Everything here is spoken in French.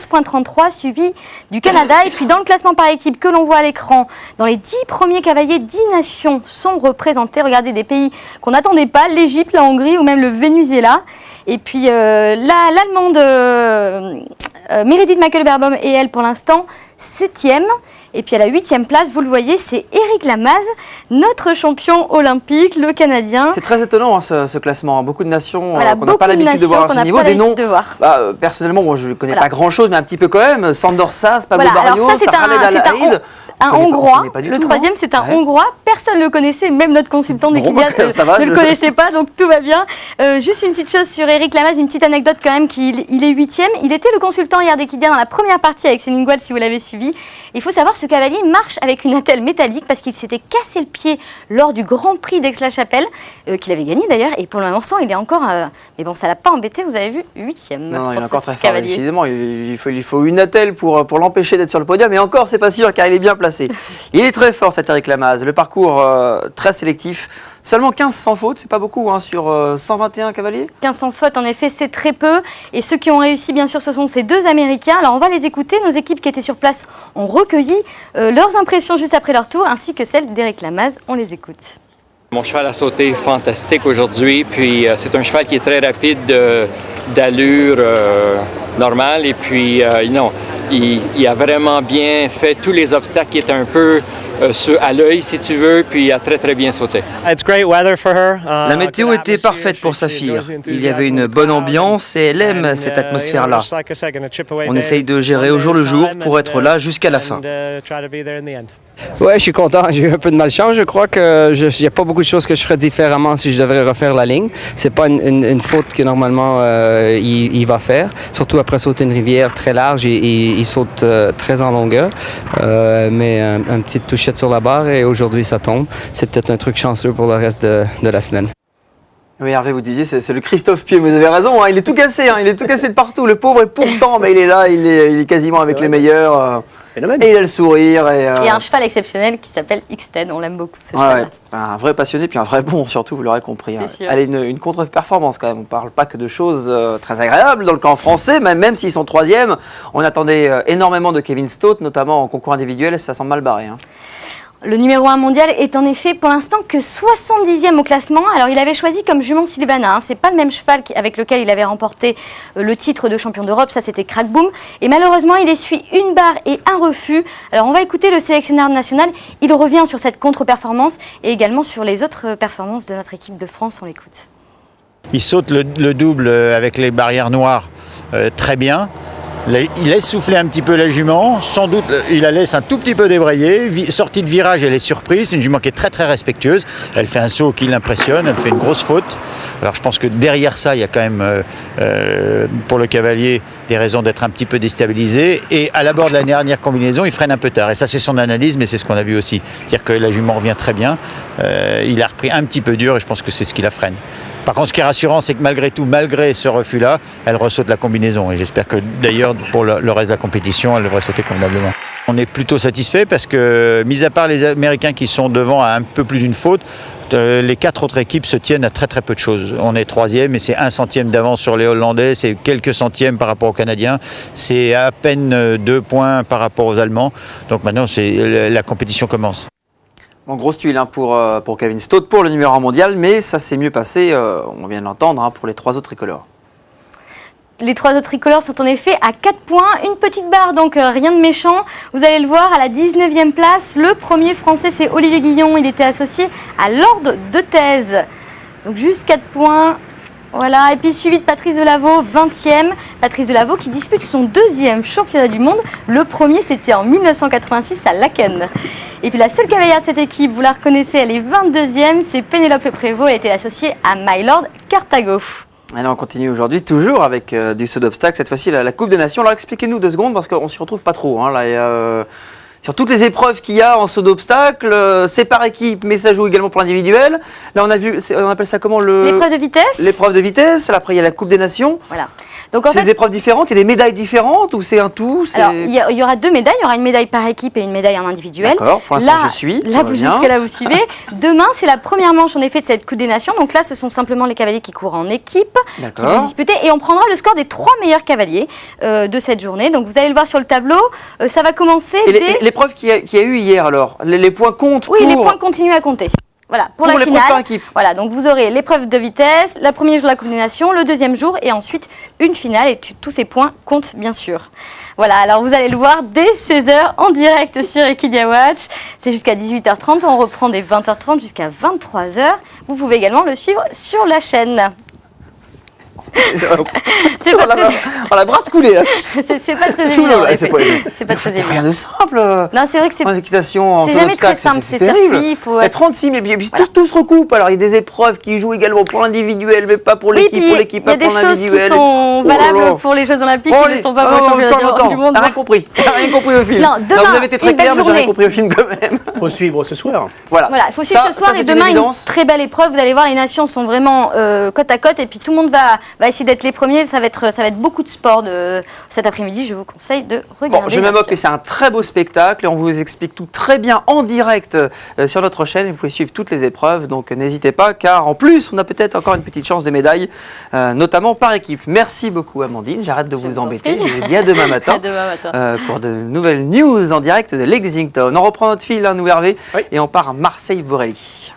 11,33 suivi du Canada. Et puis dans le classement par équipe que l'on voit à l'écran, dans les 10 premiers cavaliers, 10 nations sont représentées. Regardez des pays qu'on n'attendait pas, l'Égypte, la Hongrie ou même le Venezuela. Et puis l'Allemande Meredith Mackelberbaum et elle pour l'instant 7e. Et puis à la 8e place, vous le voyez, c'est Éric Lamaze, notre champion olympique, le Canadien. C'est très étonnant hein, ce classement. Beaucoup de nations voilà, qu'on n'a pas l'habitude de voir à ce niveau. Des noms, personnellement, moi, je ne connais pas grand-chose, mais un petit peu quand même. Sandor Sass, Pablo Barrios, Khaled El Haïd. Un Hongrois, le troisième c'est un Hongrois, personne ne le connaissait, même notre consultant d'Equidia ne le connaissait pas, donc tout va bien. Juste une petite chose sur Éric Lamaze, une petite anecdote quand même, qu'il est 8e, il était le consultant hier d'Equidia dans la première partie avec Céline Goual si vous l'avez suivi. Il faut savoir ce cavalier marche avec une attelle métallique parce qu'il s'était cassé le pied lors du Grand Prix d'Aix-la-Chapelle, qu'il avait gagné d'ailleurs, et pour le moment il est encore, mais bon ça l'a pas embêté, vous avez vu, 8e. Non, il est encore très fort, décidément, il faut une attelle pour l'empêcher d'être sur le podium, et encore c'est pas sûr car il est bien placé. Il est très fort cet Éric Lamaze, le parcours très sélectif, seulement 15 sans faute, c'est pas beaucoup hein, sur 121 cavaliers. 15 sans faute en effet c'est très peu, et ceux qui ont réussi bien sûr ce sont ces deux Américains. Alors on va les écouter, nos équipes qui étaient sur place ont recueilli leurs impressions juste après leur tour ainsi que celles d'Éric Lamaze, on les écoute. Mon cheval a sauté fantastique aujourd'hui, puis c'est un cheval qui est très rapide d'allure normale et puis non. Il a vraiment bien fait tous les obstacles qui étaient un peu à l'œil, si tu veux, puis il a très très bien sauté. La météo était parfaite pour Saphir. Il y avait une bonne ambiance et elle aime cette atmosphère-là. On essaye de gérer au jour le jour pour être là jusqu'à la fin. Ouais, je suis content. J'ai eu un peu de malchance. Je crois qu'il n'y a pas beaucoup de choses que je ferais différemment si je devrais refaire la ligne. C'est pas une faute que normalement il va faire. Surtout après sauter une rivière très large, il saute très en longueur. Mais une petite touchette sur la barre et aujourd'hui ça tombe. C'est peut-être un truc chanceux pour le reste de la semaine. Oui, Hervé, vous disiez, c'est le Christophe Pied, vous avez raison, hein, il est tout cassé, il est tout cassé de partout, le pauvre, et pourtant, mais il est là, il est quasiment avec les meilleurs, et il a le sourire. Et il y a un cheval exceptionnel qui s'appelle X-Ten, on l'aime beaucoup ce cheval. Ouais, un vrai passionné, puis un vrai bon, surtout, vous l'aurez compris. Hein. Allez, une contre-performance quand même, on ne parle pas que de choses très agréables dans le camp français, même s'ils sont 3e, on attendait énormément de Kevin Stott, notamment en concours individuel, et ça semble mal barré. Hein. Le numéro 1 mondial est en effet pour l'instant que 70e au classement. Alors il avait choisi comme jument Sylvana, hein. C'est pas le même cheval avec lequel il avait remporté le titre de champion d'Europe, ça c'était Crackboom. Et malheureusement il essuie une barre et un refus. Alors on va écouter le sélectionneur national, il revient sur cette contre-performance et également sur les autres performances de notre équipe de France, on l'écoute. Il saute le double avec les barrières noires très bien. Il laisse souffler un petit peu la jument, sans doute il la laisse un tout petit peu débrayer, sortie de virage elle est surprise, c'est une jument qui est très très respectueuse, elle fait un saut qui l'impressionne, elle fait une grosse faute. Alors je pense que derrière ça il y a quand même pour le cavalier des raisons d'être un petit peu déstabilisé et à l'abord de la dernière combinaison il freine un peu tard et ça c'est son analyse mais c'est ce qu'on a vu aussi, c'est-à-dire que la jument revient très bien, il a repris un petit peu dur et je pense que c'est ce qui la freine. Par contre, ce qui est rassurant, c'est que malgré tout, malgré ce refus-là, elle ressaute la combinaison. Et j'espère que d'ailleurs, pour le reste de la compétition, elle devrait sauter convenablement. On est plutôt satisfait parce que, mis à part les Américains qui sont devant à un peu plus d'une faute, les 4 autres équipes se tiennent à très très peu de choses. On est 3e et c'est 1 centième d'avance sur les Hollandais, c'est quelques centièmes par rapport aux Canadiens, c'est à peine 2 points par rapport aux Allemands. Donc maintenant, la compétition commence. En grosse tuile hein, pour Kevin Stott, pour le numéro 1 mondial, mais ça s'est mieux passé, on vient de l'entendre, hein, pour les 3 autres tricolores. Les 3 autres tricolores sont en effet à 4 points, une petite barre, donc rien de méchant. Vous allez le voir, à la 19e place, le premier français c'est Olivier Guillon, il était associé à Lord de Thèse. Donc juste 4 points. Voilà, et puis suivi de Patrice Delaveau, 20e. Patrice Delaveau qui dispute son 2e championnat du monde. Le premier, c'était en 1986 à Laken. Et puis la seule cavalière de cette équipe, vous la reconnaissez, elle est 22e. C'est Pénélope Prévost, elle était associée à Mylord Cartago. Alors on continue aujourd'hui toujours avec du saut d'obstacle, cette fois-ci la Coupe des Nations. Alors expliquez-nous 2 secondes parce qu'on s'y retrouve pas trop. Hein, là, sur toutes les épreuves qu'il y a en saut d'obstacle, c'est par équipe, mais ça joue également pour l'individuel. Là, on a vu, on appelle ça comment l'épreuve de vitesse. L'épreuve de vitesse. Après, il y a la Coupe des Nations. Voilà. Donc en C'est fait, des épreuves différentes et des médailles différentes ou c'est un tout? alors, il y aura 2 médailles. Il y aura une médaille par équipe et une médaille en individuel. D'accord, pour l'instant je suis. Là, jusque-là, vous suivez. Demain, c'est la première manche en effet de cette Coupe des Nations. Donc là, ce sont simplement les cavaliers qui courent en équipe qui vont disputer. Et on prendra le score des 3 meilleurs cavaliers de cette journée. Donc vous allez le voir sur le tableau. Ça va commencer dès... L'épreuve qu'il y a eu hier alors, les points comptent Oui, pour... les points continuent à compter. Voilà, pour la l'épreuve finale. par équipe. Voilà, donc vous aurez l'épreuve de vitesse, le premier jour de la Coupe des Nations, le deuxième jour et ensuite une finale. Et tous ces points comptent bien sûr. Voilà, alors vous allez le voir dès 16h en direct sur Equidia Watch. C'est jusqu'à 18h30, on reprend dès 20h30 jusqu'à 23h. Vous pouvez également le suivre sur la chaîne. On la brasse coulée là. C'est pas très Sous l'eau, évident. là, c'est pas très évident. rien de simple. Non, c'est vrai que c'est En équitation, en c'est saut jamais très d'obstacle, simple, c'est c'est terrible. circuit, il faut... Il y a 36, mais puis Voilà. tout se recoupe. Alors il y a des épreuves qui jouent également pour l'individuel, mais pas pour l'équipe, pour l'équipe, il y a pas des pour choses qui l'individuel. sont Oh là là. valables pour les Jeux Olympiques qui ne sont pas pour les championnats du monde. T'as rien compris. T'as rien compris au film. Non, demain, vous avez été très une belle clair, mais j'ai rien journée. compris au film quand même. Faut suivre ce soir. Voilà, il faut suivre Ça, ce soir ça, et c'est demain une évidence. très belle épreuve. Vous allez voir, les nations sont vraiment côte à côte et puis tout le monde va essayer d'être les premiers. Ça va être beaucoup de sport cet après-midi. Je vous conseille de regarder. Bon, je me moque, mais c'est un très beau spectacle et on vous explique tout très bien en direct sur notre chaîne. Vous pouvez suivre toutes les épreuves, donc n'hésitez pas, car en plus, on a peut-être encore une petite chance de médaille, notamment par équipe. Merci beaucoup, Amandine. J'arrête de vous embêter. Je vous dis à demain matin, À demain matin. pour de nouvelles news en direct de Lexington. On reprend notre fil, hein, nous, Hervé, Oui. et on part à Marseille-Borelli.